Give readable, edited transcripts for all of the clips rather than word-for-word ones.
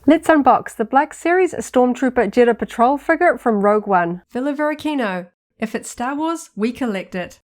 Let's unbox the Black Series Stormtrooper Jedha Patrol figure from Rogue One. Villa Varykino. If it's Star Wars, we collect it.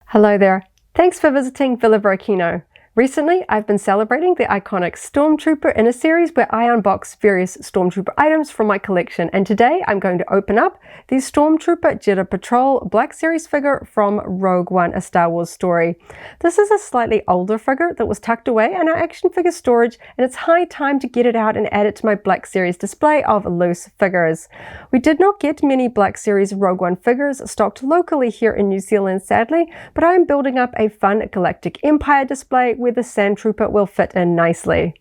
Hello there. Thanks for visiting Villa Varykino. Recently, I've been celebrating the iconic Stormtrooper in a series where I unbox various Stormtrooper items from my collection, and today I'm going to open up the Stormtrooper Jedha Patrol Black Series figure from Rogue One, a Star Wars story. This is a slightly older figure that was tucked away in our action figure storage, and it's high time to get it out and add it to my Black Series display of loose figures. We did not get many Black Series Rogue One figures stocked locally here in New Zealand, sadly, but I am building up a fun Galactic Empire display where the Sand Trooper will fit in nicely.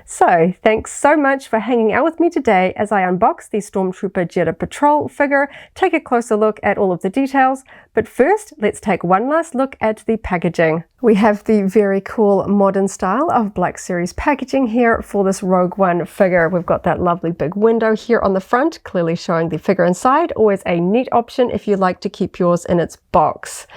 So, thanks so much for hanging out with me today as I unbox the Stormtrooper Jedha Patrol figure, take a closer look at all of the details, but first let's take one last look at the packaging. We have the very cool modern style of Black Series packaging here for this Rogue One figure. We've got that lovely big window here on the front, clearly showing the figure inside. Always a neat option if you like to keep yours in its box.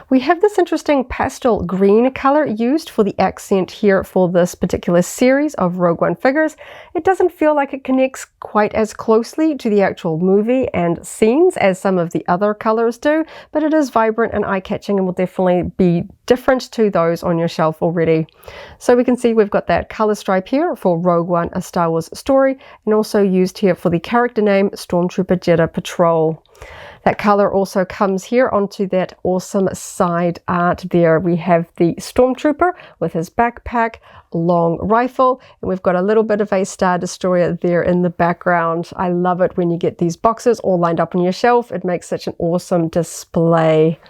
We have this interesting pastel green color used for the accent here for this particular series of Rogue One figures. It doesn't feel like it connects quite as closely to the actual movie and scenes as some of the other colors do, but it is vibrant and eye-catching and will definitely be different to those on your shelf already. So we can see we've got that color stripe here for Rogue One, a Star Wars story, and also used here for the character name Stormtrooper Jedha Patrol. That color also comes here onto that awesome side art there. We have the Stormtrooper with his backpack, long rifle, and we've got a little bit of a Star Destroyer there in the background. I love it when you get these boxes all lined up on your shelf. It makes such an awesome display.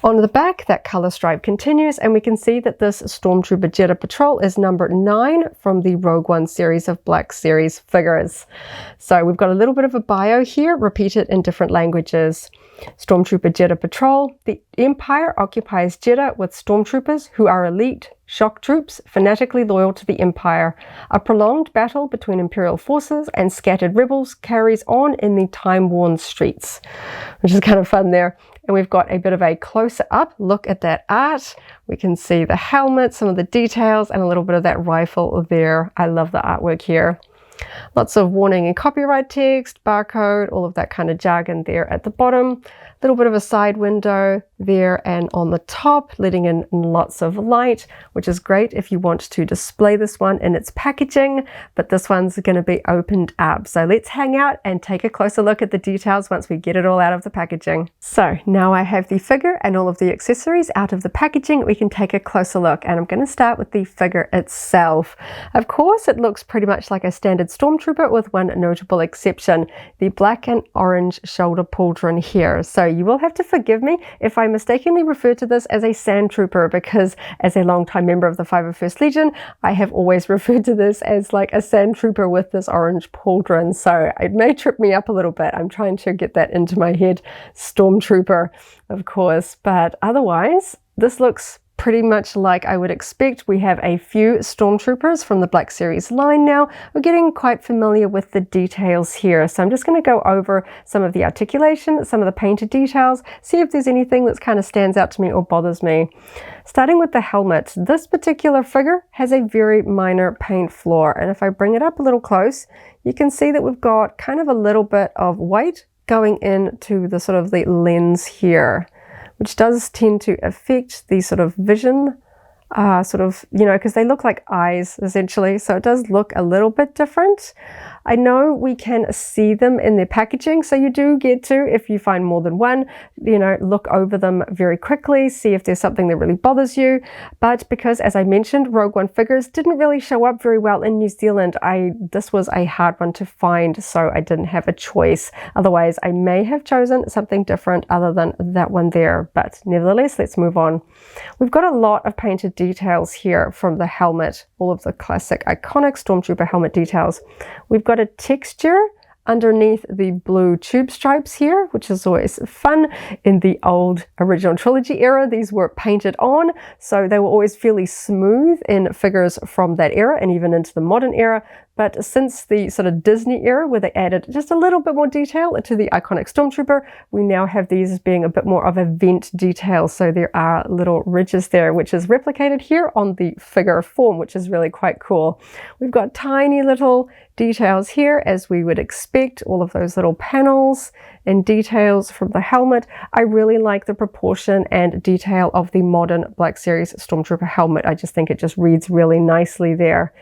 On the back, that color stripe continues, and we can see that this Stormtrooper Jedha Patrol is number 9 from the Rogue One series of Black Series figures. So we've got a little bit of a bio here, repeated in different languages. Stormtrooper Jedha Patrol. The Empire occupies Jedha with Stormtroopers who are elite shock troops fanatically loyal to the Empire. A prolonged battle between Imperial forces and scattered rebels carries on in the time-worn streets, which is kind of fun there. And we've got a bit of a closer up look at that art. We can see the helmet, some of the details, and a little bit of that rifle there. I love the artwork here. Lots of warning and copyright text, barcode, all of that kind of jargon there at the bottom. A little bit of a side window there and on the top, letting in lots of light, which is great if you want to display this one in its packaging, but this one's going to be opened up. So let's hang out and take a closer look at the details once we get it all out of the packaging. So now I have the figure and all of the accessories out of the packaging, we can take a closer look, and I'm going to start with the figure itself. Of course, it looks pretty much like a standard Stormtrooper with one notable exception, the black and orange shoulder pauldron here. So you will have to forgive me if I mistakenly refer to this as a Sand Trooper, because as a long-time member of the 501st Legion, I have always referred to this as like a Sand Trooper with this orange pauldron. So it may trip me up a little bit. I'm trying to get that into my head. Stormtrooper, of course, but otherwise, this looks pretty much like I would expect. We have a few Stormtroopers from the Black Series line now. We're getting quite familiar with the details here. So I'm just going to go over some of the articulation, some of the painted details, see if there's anything that kind of stands out to me or bothers me. Starting with the helmet, this particular figure has a very minor paint flaw. And if I bring it up a little close, you can see that we've got kind of a little bit of white going into the sort of the lens here, which does tend to affect the sort of vision, because they look like eyes essentially, so it does look a little bit different. I know we can see them in their packaging, so you do get to, if you find more than one, look over them very quickly, see if there's something that really bothers you. But because, as I mentioned, Rogue One figures didn't really show up very well in New Zealand, this was a hard one to find, so I didn't have a choice. Otherwise, I may have chosen something different other than that one there, but nevertheless, let's move on. We've got a lot of painted details here from the helmet, all of the classic iconic Stormtrooper helmet details. We've got a texture underneath the blue tube stripes here, which is always fun. In the old original trilogy era, these were painted on, so they were always fairly smooth in figures from that era and even into the modern era. But since the sort of Disney era where they added just a little bit more detail to the iconic Stormtrooper, we now have these as being a bit more of a vent detail. So there are little ridges there, which is replicated here on the figure form, which is really quite cool. We've got tiny little details here, as we would expect, all of those little panels and details from the helmet. I really like the proportion and detail of the modern Black Series Stormtrooper helmet. I just think it just reads really nicely there.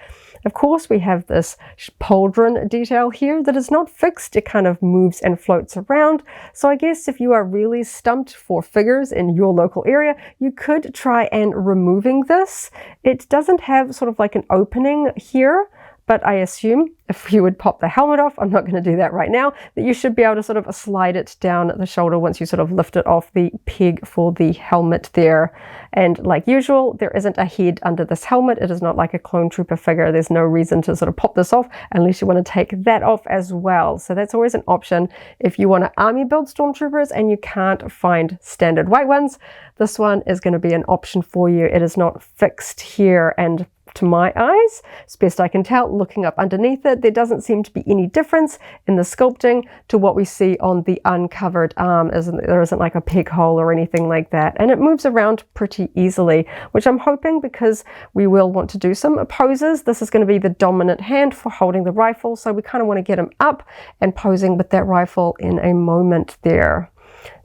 Of course, we have this pauldron detail here that is not fixed. It kind of moves and floats around. So I guess if you are really stumped for figures in your local area, you could try and removing this. It doesn't have sort of like an opening here, but I assume if you would pop the helmet off, I'm not going to do that right now, that you should be able to sort of slide it down the shoulder once you sort of lift it off the peg for the helmet there. And like usual, there isn't a head under this helmet. It is not like a clone trooper figure. There's no reason to sort of pop this off unless you want to take that off as well. So that's always an option if you want to army build Stormtroopers and you can't find standard white ones. This one is going to be an option for you. It is not fixed here, and to my eyes, as best I can tell, looking up underneath it, there doesn't seem to be any difference in the sculpting to what we see on the uncovered arm. There isn't like a peg hole or anything like that. And it moves around pretty easily, which I'm hoping, because we will want to do some poses. This is going to be the dominant hand for holding the rifle. So we kind of want to get him up and posing with that rifle in a moment there.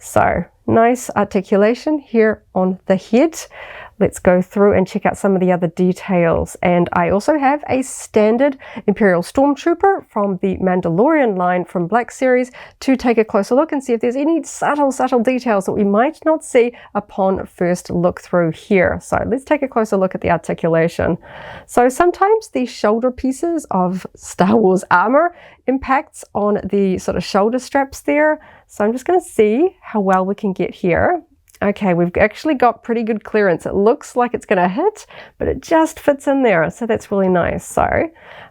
So nice articulation here on the head. Let's go through and check out some of the other details. And I also have a standard Imperial Stormtrooper from the Mandalorian line from Black Series to take a closer look and see if there's any subtle details that we might not see upon first look through here. So let's take a closer look at the articulation. So sometimes the shoulder pieces of Star Wars armor impacts on the sort of shoulder straps there. So I'm just going to see how well we can get here. Okay, we've actually got pretty good clearance. It looks like it's going to hit, but it just fits in there. So that's really nice. So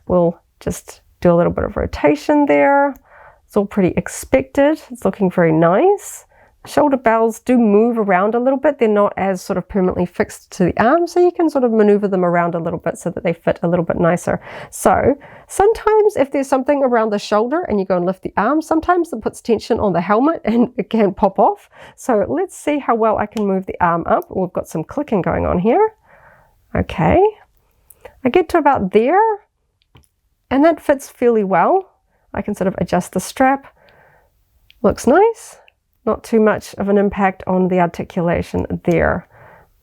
we'll just do a little bit of rotation there. It's all pretty expected. It's looking very nice. Shoulder bells do move around a little bit. They're not as sort of permanently fixed to the arm, so you can sort of maneuver them around a little bit so that they fit a little bit nicer. So sometimes if there's something around the shoulder and you go and lift the arm, sometimes it puts tension on the helmet and it can pop off. So let's see how well I can move the arm up. We've got some clicking going on here. Okay, I get to about there and that fits fairly well. I can sort of adjust the strap. Looks nice. Not too much of an impact on the articulation there.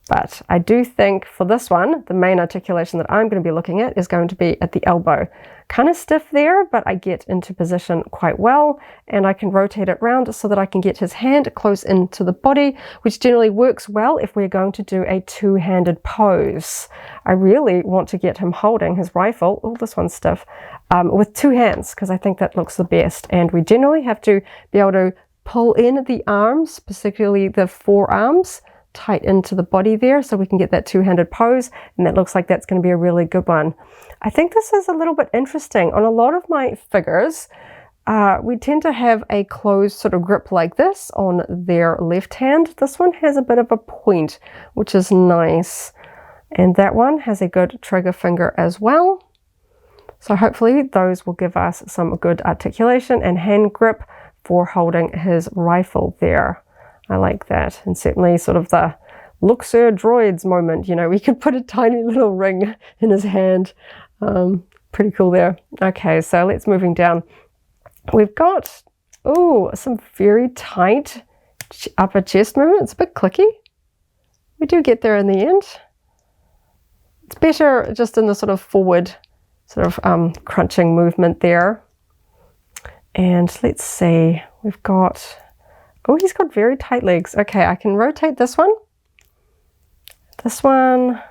But I do think for this one, the main articulation that I'm going to be looking at is going to be at the elbow. Kind of stiff there, but I get into position quite well, and I can rotate it around so that I can get his hand close into the body, which generally works well if we're going to do a two-handed pose. I really want to get him holding his rifle, oh, this one's stiff, with two hands, because I think that looks the best. And we generally have to be able to pull in the arms, particularly the forearms, tight into the body there so we can get that two-handed pose, and that looks like that's going to be a really good one. I think this is a little bit interesting. On a lot of my figures, we tend to have a closed sort of grip like this on their left hand. This one has a bit of a point, which is nice. And that one has a good trigger finger as well. So hopefully those will give us some good articulation and hand grip for holding his rifle there. I like that. And certainly sort of the look sir droids moment, you know, we could put a tiny little ring in his hand. Pretty cool there. Okay, so let's moving down. We've got, oh, some very tight upper chest movement. It's a bit clicky. We do get there in the end. It's better just in the sort of forward sort of crunching movement there. And let's see, we've got, oh, he's got very tight legs. Okay, I can rotate this one. This one,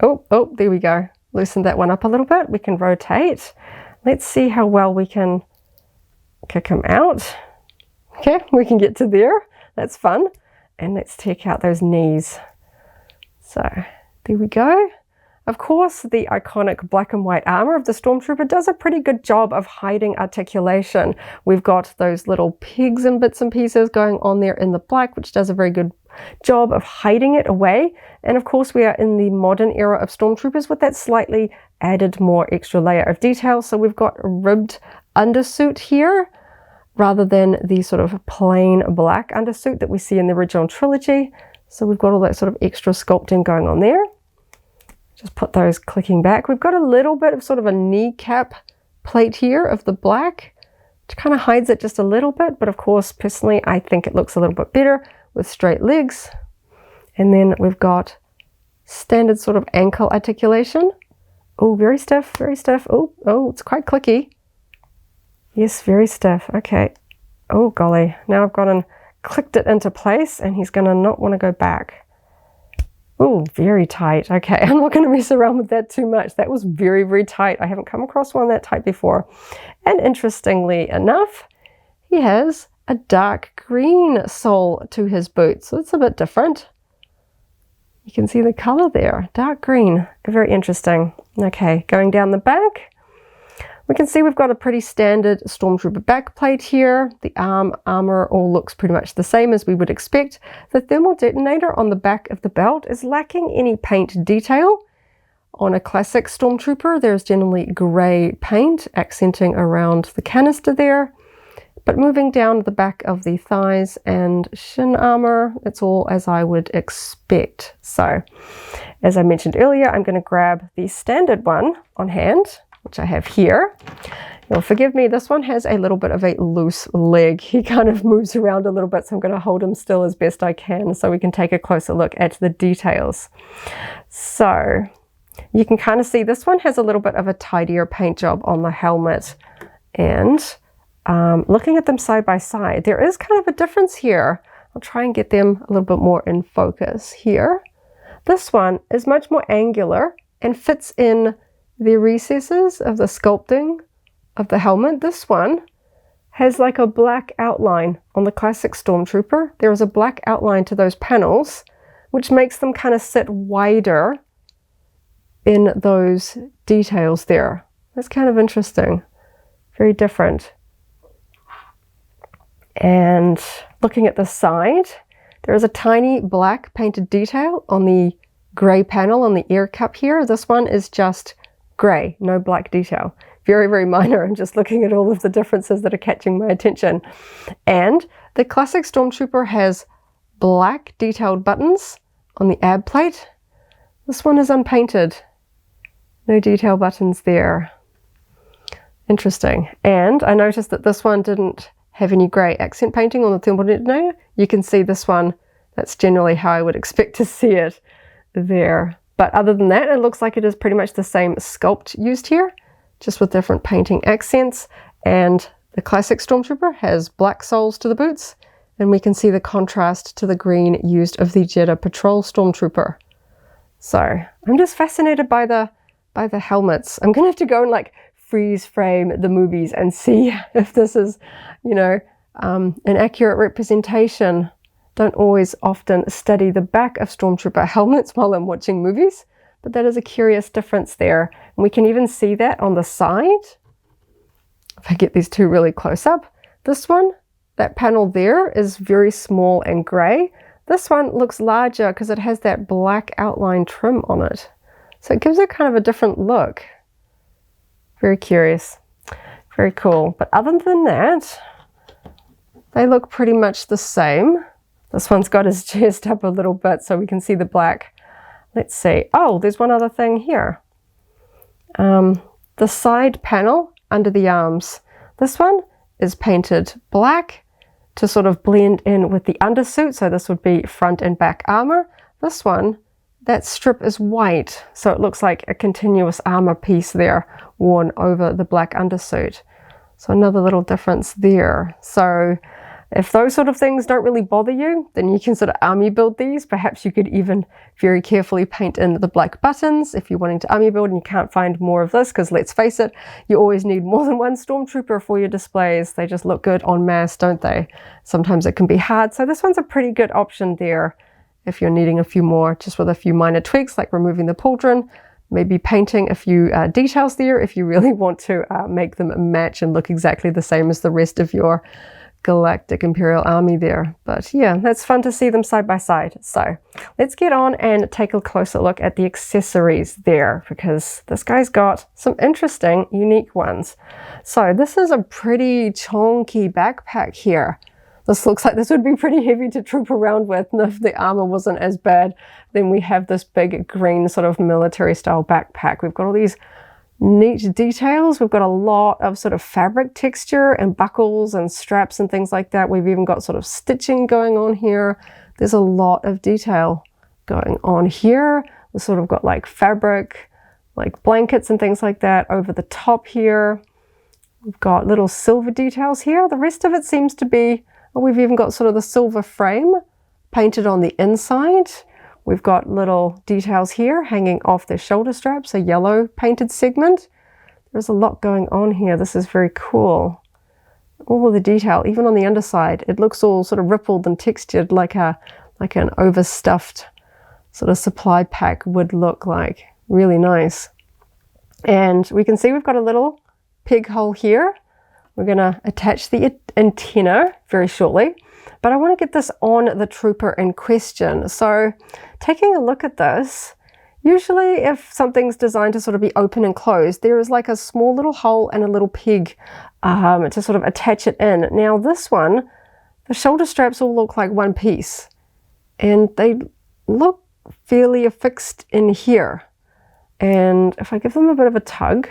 oh, there we go. Loosen that one up a little bit. We can rotate. Let's see how well we can kick him out. Okay, we can get to there. That's fun. And let's take out those knees. So there we go. Of course, the iconic black and white armor of the Stormtrooper does a pretty good job of hiding articulation. We've got those little pegs and bits and pieces going on there in the black, which does a very good job of hiding it away. And of course we are in the modern era of Stormtroopers with that slightly added more extra layer of detail. So we've got a ribbed undersuit here rather than the sort of plain black undersuit that we see in the original trilogy. So we've got all that sort of extra sculpting going on there. Just put those clicking back. We've got a little bit of sort of a kneecap plate here of the black, which kind of hides it just a little bit. But of course, personally, I think it looks a little bit better with straight legs. And then we've got standard sort of ankle articulation. Oh, very stiff, very stiff. Oh, it's quite clicky. Yes, very stiff. Okay. Oh, golly. Now I've gone and clicked it into place and he's going to not want to go back. Oh, very tight. Okay, I'm not going to mess around with that too much. That was very, very tight. I haven't come across one that tight before. And interestingly enough, he has a dark green sole to his boot. So it's a bit different. You can see the color there, dark green. Very interesting. Okay, going down the back. We can see we've got a pretty standard Stormtrooper backplate here. The armor all looks pretty much the same as we would expect. The thermal detonator on the back of the belt is lacking any paint detail. On a classic Stormtrooper, there's generally grey paint accenting around the canister there. But moving down the back of the thighs and shin armor, it's all as I would expect. So, as I mentioned earlier, I'm going to grab the standard one on hand, which I have here. You'll forgive me, this one has a little bit of a loose leg. He kind of moves around a little bit, so I'm going to hold him still as best I can so we can take a closer look at the details. So you can kind of see this one has a little bit of a tidier paint job on the helmet. And looking at them side by side, there is kind of a difference here. I'll try and get them a little bit more in focus here. This one is much more angular and fits in the recesses of the sculpting of the helmet. This one has like a black outline on the classic Stormtrooper. There is a black outline to those panels, which makes them kind of sit wider in those details there. That's kind of interesting. Very different. And looking at the side, there is a tiny black painted detail on the gray panel on the ear cup here. This one is just gray, no black detail. Very, very minor. I'm just looking at all of the differences that are catching my attention. And the classic Stormtrooper has black detailed buttons on the ab plate. This one is unpainted. No detail buttons there. Interesting. And I noticed that this one didn't have any gray accent painting on the thermal detonator. You can see this one. That's generally how I would expect to see it there. But other than that, it looks like it is pretty much the same sculpt used here, just with different painting accents. And the classic Stormtrooper has black soles to the boots, and we can see the contrast to the green used of the Jedha Patrol Stormtrooper. So I'm just fascinated by the helmets. I'm gonna have to go and like freeze frame the movies and see if this is, you know, an accurate representation. Don't always often study the back of Stormtrooper helmets while I'm watching movies, but that is a curious difference there. And we can even see that on the side. If I get these two really close up, this one, that panel there is very small and gray. This one looks larger because it has that black outline trim on it. So it gives it kind of a different look. Very curious, very cool. But other than that, they look pretty much the same. This one's got his chest up a little bit so we can see the black. Let's see. Oh, there's one other thing here. The side panel under the arms. This one is painted black to sort of blend in with the undersuit. So this would be front and back armor. This one, that strip is white. So it looks like a continuous armor piece there worn over the black undersuit. So another little difference there. So if those sort of things don't really bother you, then you can sort of army build these. Perhaps you could even very carefully paint in the black buttons if you're wanting to army build and you can't find more of this, because let's face it, you always need more than one Stormtrooper for your displays. They just look good en masse, don't they? Sometimes it can be hard. So this one's a pretty good option there if you're needing a few more, just with a few minor tweaks like removing the pauldron, maybe painting a few details there if you really want to make them match and look exactly the same as the rest of your Galactic Imperial Army there. But yeah, that's fun to see them side by side. So let's get on and take a closer look at the accessories there, because this guy's got some interesting, unique ones. So this is a pretty chunky backpack here. This looks like this would be pretty heavy to troop around with, and if the armor wasn't as bad. Then we have this big green sort of military style backpack. We've got all these neat details. We've got a lot of sort of fabric texture and buckles and straps and things like that. We've even got sort of stitching going on here. There's a lot of detail going on here. We've sort of got like fabric, like blankets and things like that over the top here. We've got little silver details here. The rest of it seems to be, oh, we've even got sort of the silver frame painted on the inside. We've got little details here hanging off the shoulder straps, a yellow painted segment. There's a lot going on here. This is very cool. All of the detail, even on the underside, it looks all sort of rippled and textured like an overstuffed sort of supply pack would look like. Really nice. And we can see we've got a little peg hole here. We're going to attach the antenna very shortly. But I want to get this on the trooper in question. So taking a look at this, usually if something's designed to sort of be open and closed, there is like a small little hole and a little peg to sort of attach it in. Now this one, the shoulder straps all look like one piece, and they look fairly affixed in here. And if I give them a bit of a tug,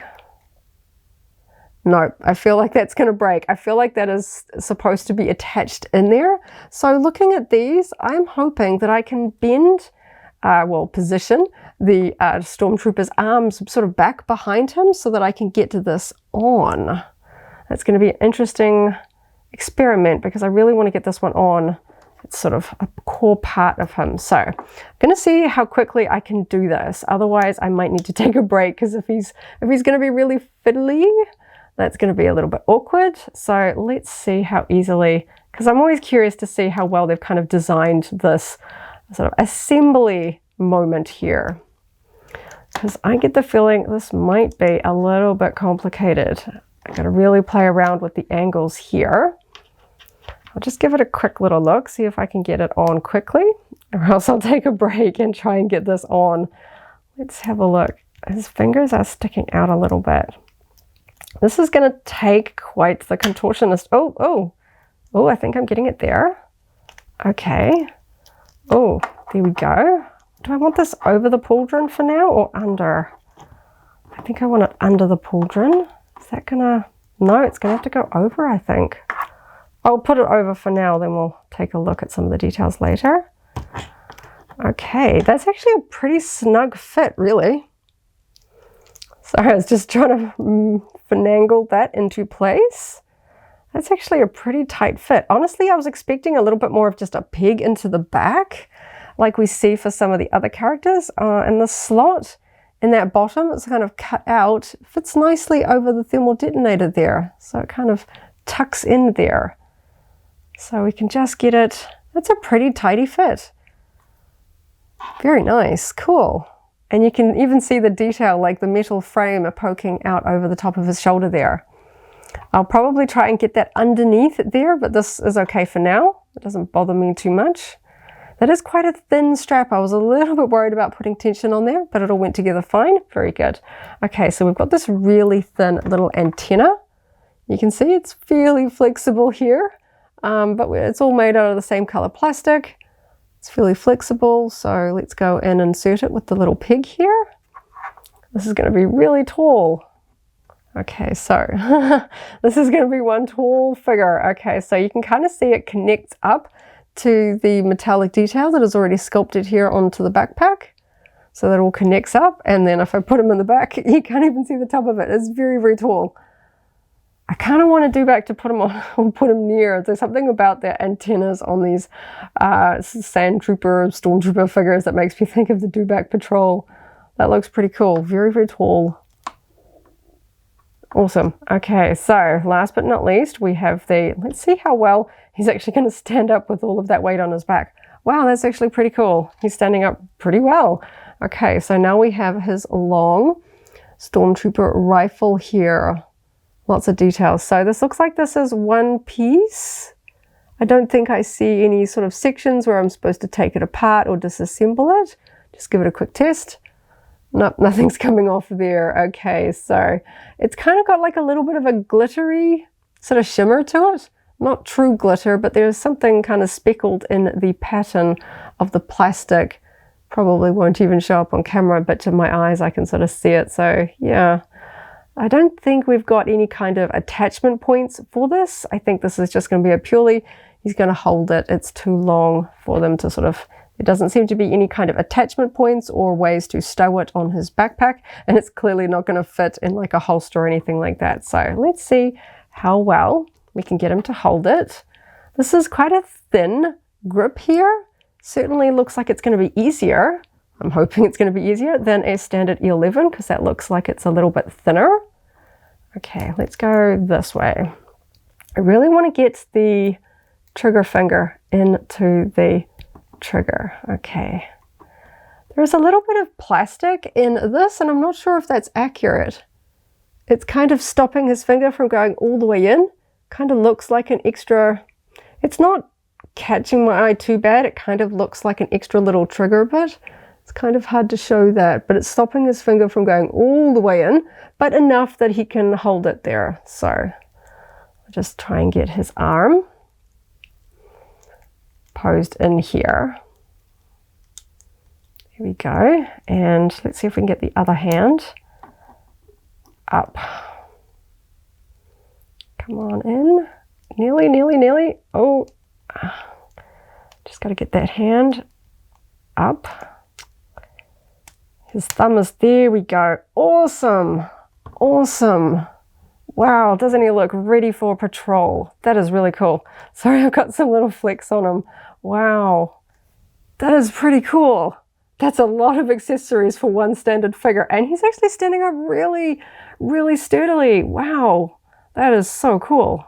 no, I feel like that's going to break. I feel like that is supposed to be attached in there. So looking at these, I'm hoping that I can bend, position the Stormtrooper's arms sort of back behind him so that I can get to this on. That's going to be an interesting experiment because I really want to get this one on. It's sort of a core part of him. So I'm going to see how quickly I can do this. Otherwise, I might need to take a break because if he's going to be really fiddly, that's going to be a little bit awkward. So let's see how easily, because I'm always curious to see how well they've kind of designed this sort of assembly moment here. Because I get the feeling this might be a little bit complicated. I got to really play around with the angles here. I'll just give it a quick little look, see if I can get it on quickly, or else I'll take a break and try and get this on. Let's have a look. His fingers are sticking out a little bit. This is going to take quite the contortionist. Oh, I think I'm getting it there. Okay. Oh, there we go. Do I want this over the pauldron for now or under? I think I want it under the pauldron. Is that gonna, no, it's gonna have to go over, I think. I'll put it over for now, then we'll take a look at some of the details later. Okay, that's actually a pretty snug fit, really. Sorry, I was just trying to finagle that into place. That's actually a pretty tight fit. Honestly, I was expecting a little bit more of just a peg into the back, like we see for some of the other characters. And the slot in that bottom, it's kind of cut out, fits nicely over the thermal detonator there. So it kind of tucks in there. So we can just get it. That's a pretty tidy fit. Very nice, cool. And you can even see the detail, like the metal frame poking out over the top of his shoulder there. I'll probably try and get that underneath there, but this is okay for now. It doesn't bother me too much. That is quite a thin strap. I was a little bit worried about putting tension on there, but it all went together fine. Very good. Okay, so we've got this really thin little antenna. You can see it's fairly flexible here, but it's all made out of the same color plastic. It's fairly flexible, so let's go and insert it with the little peg here. This is going to be really tall. Okay, so this is going to be one tall figure. Okay, so you can kind of see it connects up to the metallic detail that is already sculpted here onto the backpack. So that all connects up, and then if I put him in the back, you can't even see the top of it. It's very, very tall. I kind of want to do back to put him on or put him near. There's something about the antennas on these Sand Trooper, Stormtrooper figures that makes me think of the Jedha Patrol. That looks pretty cool. Very, very tall. Awesome. Okay, so last but not least, we have the, let's see how well he's actually going to stand up with all of that weight on his back. Wow, that's actually pretty cool. He's standing up pretty well. Okay, so now we have his long Stormtrooper rifle here. Lots of details. So this looks like this is one piece. I don't think I see any sort of sections where I'm supposed to take it apart or disassemble it. Just give it a quick test. Nope, nothing's coming off there. Okay, so it's kind of got like a little bit of a glittery sort of shimmer to it. Not true glitter, but there's something kind of speckled in the pattern of the plastic. Probably won't even show up on camera, but to my eyes I can sort of see it. So yeah, I don't think we've got any kind of attachment points for this. I think this is just going to be a purely, he's going to hold it. It's too long for them to sort of, it doesn't seem to be any kind of attachment points or ways to stow it on his backpack, and it's clearly not going to fit in like a holster or anything like that. So let's see how well we can get him to hold it. This is quite a thin grip here. Certainly looks like it's going to be easier. I'm hoping it's going to be easier than a standard E11 because that looks like it's a little bit thinner. Okay, let's go this way. I really want to get the trigger finger into the trigger. Okay. There's a little bit of plastic in this, and I'm not sure if that's accurate. It's kind of stopping his finger from going all the way in. Kind of looks like an extra, it's not catching my eye too bad. It kind of looks like an extra little trigger bit. It's kind of hard to show that, but it's stopping his finger from going all the way in, but enough that he can hold it there. So I'll just try and get his arm posed in here. Here we go. And let's see if we can get the other hand up. Come on in. Nearly, nearly, nearly. Oh, just got to get that hand up. His thumb is there. We go. Awesome. Awesome. Wow, doesn't he look ready for patrol? That is really cool. Sorry, I've got some little flecks on him. Wow, that is pretty cool. That's a lot of accessories for one standard figure. And he's actually standing up really, really sturdily. Wow, that is so cool.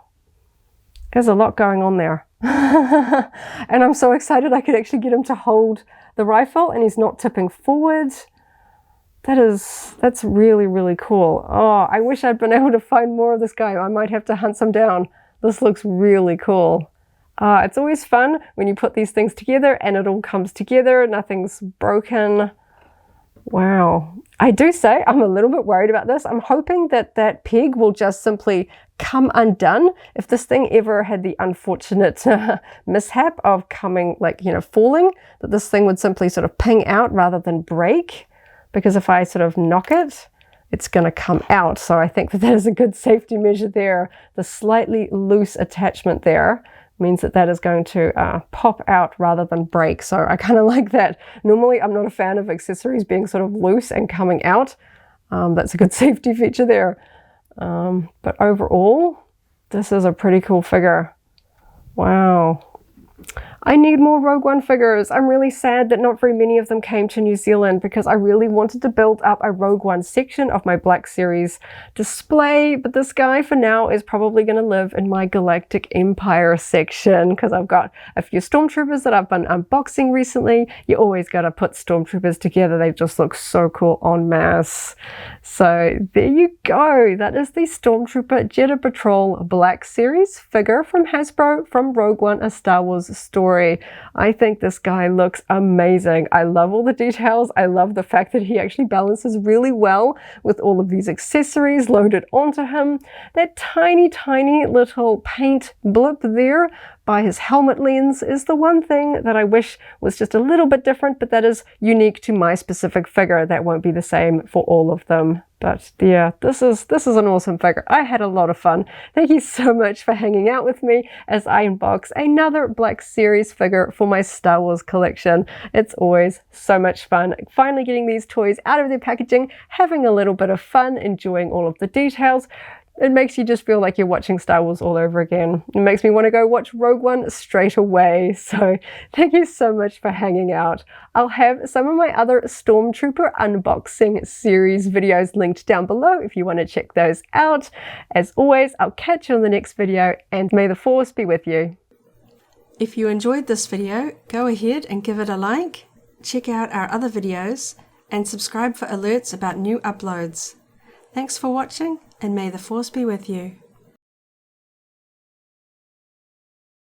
There's a lot going on there. And I'm so excited I could actually get him to hold the rifle and he's not tipping forward. That's really, really cool. Oh, I wish I'd been able to find more of this guy. I might have to hunt some down. This looks really cool. It's always fun when you put these things together and it all comes together. Nothing's broken. Wow. I do say I'm a little bit worried about this. I'm hoping that that peg will just simply come undone. If this thing ever had the unfortunate mishap of coming, like, you know, falling, that this thing would simply sort of ping out rather than break. Because if I sort of knock it, it's going to come out. So I think that that is a good safety measure there. The slightly loose attachment there means that that is going to pop out rather than break. So I kind of like that. Normally I'm not a fan of accessories being sort of loose and coming out. That's a good safety feature there. But overall, this is a pretty cool figure. Wow. I need more Rogue One figures. I'm really sad that not very many of them came to New Zealand because I really wanted to build up a Rogue One section of my Black Series display, but this guy for now is probably going to live in my Galactic Empire section because I've got a few Stormtroopers that I've been unboxing recently. You always got to put Stormtroopers together. They just look so cool en masse. So there you go. That is the Stormtrooper Jedha Patrol Black Series figure from Hasbro from Rogue One, a Star Wars story. I think this guy looks amazing. I love all the details. I love the fact that he actually balances really well with all of these accessories loaded onto him. That tiny, tiny little paint blip there by his helmet lens is the one thing that I wish was just a little bit different, but that is unique to my specific figure. That won't be the same for all of them. But yeah, this is an awesome figure. I had a lot of fun. Thank you so much for hanging out with me as I unbox another Black Series figure for my Star Wars collection. It's always so much fun finally getting these toys out of their packaging, having a little bit of fun, enjoying all of the details. It makes you just feel like you're watching Star Wars all over again. It makes me want to go watch Rogue One straight away. So thank you so much for hanging out. I'll have some of my other Stormtrooper unboxing series videos linked down below if you want to check those out. As always, I'll catch you on the next video and may the Force be with you. If you enjoyed this video, go ahead and give it a like, check out our other videos, and subscribe for alerts about new uploads. Thanks for watching, and may the Force be with you.